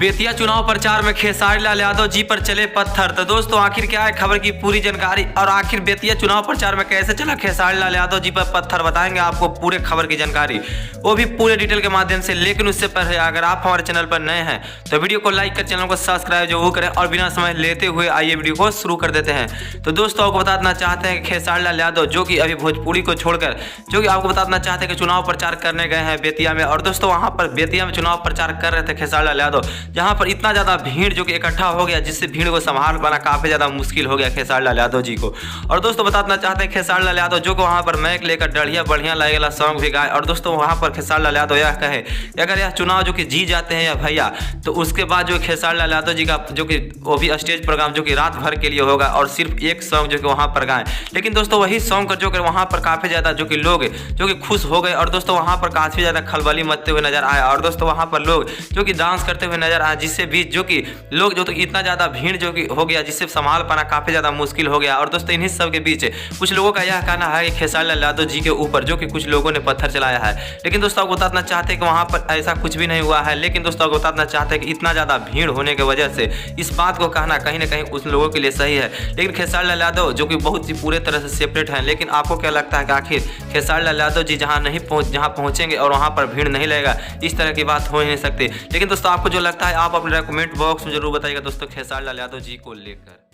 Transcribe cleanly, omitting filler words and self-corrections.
बेतिया चुनाव प्रचार में खेसारी लाल यादव जी पर चले पत्थर। तो दोस्तों आखिर क्या है खबर की पूरी जानकारी और आखिर बेतिया चुनाव प्रचार में कैसे चला खेसारी लाल यादव जी पर पत्थर, बताएंगे आपको पूरे खबर की जानकारी, वो भी पूरे डिटेल के माध्यम से। लेकिन उससे पहले अगर आप हमारे चैनल पर नए हैं तो वीडियो को लाइक कर चैनल को सब्सक्राइब जरूर करें और बिना समय लेते हुए आइए वीडियो को शुरू कर देते हैं। तो दोस्तों आपको बताना चाहते हैं कि खेसारी लाल यादव जो कि अभी भोजपुरी को छोड़कर जो कि आपको बताना चाहते हैं कि चुनाव प्रचार करने गए हैं बेतिया में। और दोस्तों वहां पर बेतिया में चुनाव प्रचार कर रहे थे खेसारी लाल यादव, जहां पर इतना ज्यादा भीड़ जो कि इकट्ठा हो गया जिससे भीड़ को संभाल पाना काफी ज्यादा मुश्किल हो गया खेसारी लाल यादव जी को। और दोस्तों बताना चाहते हैं खेसारी लाल यादव जो कि वहां पर मैक लेकर डढ़िया बढ़िया लगेगा सॉन्ग भी गाए। और दोस्तों वहां पर खेसारी लाल यादव यह कहे अगर यह चुनाव जो कि जी जाते हैं या भैया, तो उसके बाद जो खेसारी लाल यादव जी का जो कि वो भी स्टेज प्रोग्राम जो कि रात भर के लिए होगा और सिर्फ एक सॉन्ग जो कि वहां पर गाएं। लेकिन दोस्तों वही सॉन्ग का जो कि वहां पर काफी ज्यादा जो कि लोग जो कि खुश हो गए और दोस्तों वहां पर काफी ज्यादा खलबली मचते हुए नजर आए। और दोस्तों वहां पर लोग जो कि डांस करते हुए नजर आए, जिससे भी जो कि लोग जो तो इतना ज्यादा भीड़ जो कि हो गया जिससे संभाल पाना काफी ज्यादा मुश्किल हो गया। और दोस्तों इन्हीं सब के बीच कुछ लोगों का यह कहना है कि खेसारी लाल यादव जी के ऊपर जो कि कुछ लोगों ने पत्थर चलाया है। लेकिन दोस्तों आपको बताना चाहते हैं कि वहां पर ऐसा कुछ भी नहीं हुआ है। लेकिन दोस्तों आपको बताना चाहते हैं कि इतना ज्यादा भीड़ होने की वजह से इस बात को कहना कहीं ना कहीं उस लोगों के लिए सही है। लेकिन खेसारी लाल यादव जो कि बहुत ही पूरे तरह से सेपरेट है। लेकिन आपको क्या लगता है कि आखिर खेसारी लाल यादव जी जहां पहुंचेंगे और वहां पर भीड़ नहीं लगेगा, इस तरह की बात हो ही नहीं सकती। लेकिन दोस्तों आपको जो लगता है आप अपने कमेंट बॉक्स में जरूर बताइएगा दोस्तों खेसारी लाल यादव जी को लेकर।